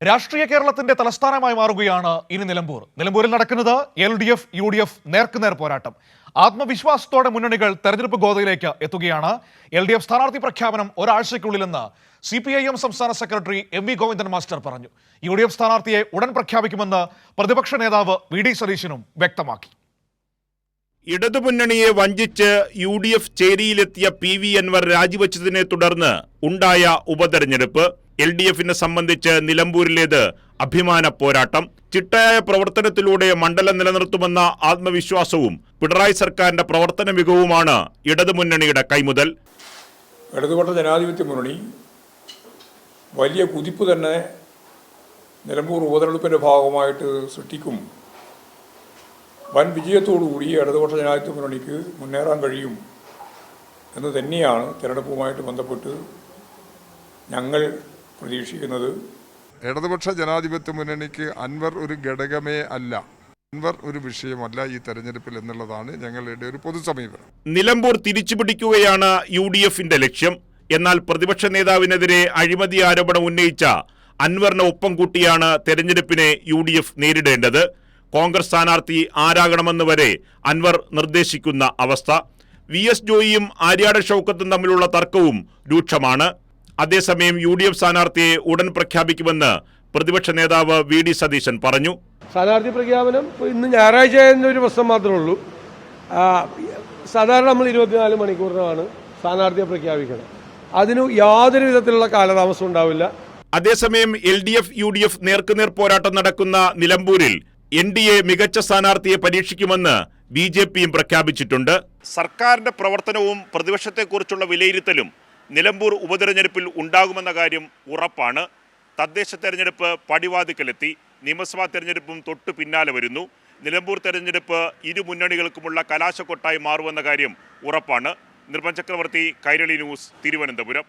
രാഷ്ട്രീയ കേരളത്തിന്റെ തലസ്ഥാനമായി മാറുകയാണ് ഇനി നിലമ്പൂർ. നിലമ്പൂരിൽ നടക്കുന്നത് LDF UDF നേർക്കുനേർ പോരാട്ടം. ആത്മവിശ്വാസത്തോടെ മുന്നണികൾ തെരഞ്ഞെടുപ്പ് ഗോതയിലേക്ക് എത്തുകയാണ്. LDF സ്ഥാനാർത്ഥി പ്രഖ്യാപനം ഒരാഴ്ചയ്ക്കുള്ളിലെന്ന് CPIM സംസ്ഥാന സെക്രട്ടറി MV ഗോവിന്ദൻ മാസ്റ്റർ പറഞ്ഞു. UDF സ്ഥാനാർത്ഥിയെ ഉടൻ പ്രഖ്യാപിക്കുമെന്ന് പ്രതിപക്ഷ നേതാവ് VD സതീശനും വ്യക്തമാക്കി. ഇടതുമുന്നണിയെ വഞ്ചിച്ച് UDF ചേരിയിലെത്തിയ PV അൻവർ രാജിവെച്ചതിനെ തുടർന്ന് ഉണ്ടായ ഉപതെരഞ്ഞെടുപ്പ് LDFിനെ സംബന്ധിച്ച് നിലമ്പൂരിലേത് അഭിമാന പോരാട്ടം. ചിട്ടയായ പ്രവർത്തനത്തിലൂടെ മണ്ഡലം നിലനിർത്തുമെന്ന ആത്മവിശ്വാസവും പിണറായി സർക്കാരിന്റെ പ്രവർത്തന മികവുമാണ് ഇടതുമുന്നണിയുടെ കൈമുതൽ. ഇടതുപക്ഷ ജനാധിപത്യ മുന്നണി വലിയ കുതിപ്പ് തന്നെ നിലമ്പൂർ ഉപതെരഞ്ഞെടുപ്പിൻ്റെ ഭാഗമായിട്ട് സൃഷ്ടിക്കും. വൻ വിജയത്തോടുകൂടി ഇടതുപക്ഷ ജനാധിപത്യ മുന്നണിക്ക് മുന്നേറാൻ കഴിയും എന്ന് തന്നെയാണ് തിരഞ്ഞെടുപ്പുമായിട്ട് ബന്ധപ്പെട്ട് ഞങ്ങൾ പ്രതീക്ഷിക്കുന്നത്. ഇടതുപക്ഷ ജനാധിപത്യ മുന്നണിക്ക് അൻവർ ഒരു ഘടകമേ അല്ല, അൻവർ ഒരു വിഷയമല്ല ഈ തെരഞ്ഞെടുപ്പിൽ എന്നുള്ളതാണ് ഞങ്ങളുടെ ഒരു പൊതു സമീപനം. നിലമ്പൂർ തിരിച്ചുപിടിക്കുകയാണ് UDFിന്റെ ലക്ഷ്യം. എന്നാൽ പ്രതിപക്ഷ നേതാവിനെതിരെ അഴിമതി ആരോപണം ഉന്നയിച്ച അൻവറിനെ ഒപ്പം കൂട്ടിയാണ് തെരഞ്ഞെടുപ്പിനെ UDF നേരിടേണ്ടത്. കോൺഗ്രസ് സ്ഥാനാർത്ഥി ആരാകണമെന്ന് വരെ അൻവർ നിർദ്ദേശിക്കുന്ന അവസ്ഥ. VS ജോയിയും ആര്യാട് ഷൗക്കത്തും തമ്മിലുള്ള തർക്കവും രൂക്ഷമാണ്. അതേസമയം UDF സ്ഥാനാർത്ഥിയെ ഉടൻ പ്രഖ്യാപിക്കുമെന്ന് പ്രതിപക്ഷ നേതാവ് VD സതീശൻ പറഞ്ഞു. സ്ഥാനാർത്ഥി പ്രഖ്യാപനം ഇന്ന് ഞായറാഴ്ച ഒരു പ്രശ്നം മാത്രമേ ഉള്ളൂ. സാധാരണ നമ്മൾ 24 മണിക്കൂറിനാണ് സ്ഥാനാർത്ഥിയെ പ്രഖ്യാപിക്കണം. അതിന് യാതൊരു വിധത്തിലുള്ള കാലതാമസം ഉണ്ടാവില്ല. അതേസമയം LDF UDF നേർക്കുനേർ പോരാട്ടം നടക്കുന്ന നിലമ്പൂരിൽ NDA മികച്ച സ്ഥാനാർത്ഥിയെ പരീക്ഷിക്കുമെന്ന് BJPയും പ്രഖ്യാപിച്ചിട്ടുണ്ട്. സർക്കാരിന്റെ പ്രവർത്തനവും പ്രതിപക്ഷത്തെക്കുറിച്ചുള്ള വിലയിരുത്തലും നിലമ്പൂർ ഉപതെരഞ്ഞെടുപ്പിൽ ഉണ്ടാകുമെന്ന കാര്യം ഉറപ്പാണ്. തദ്ദേശ തെരഞ്ഞെടുപ്പ് പടിവാതിക്കലെത്തി. നിയമസഭാ തെരഞ്ഞെടുപ്പും തൊട്ടു പിന്നാലെ വരുന്നു. നിലമ്പൂർ തെരഞ്ഞെടുപ്പ് ഇരു മുന്നണികൾക്കുമുള്ള കലാശക്കൊട്ടായി മാറുമെന്ന കാര്യം ഉറപ്പാണ്. നിർമ്മൽ ചക്രവർത്തി, കൈരളി ന്യൂസ്, തിരുവനന്തപുരം.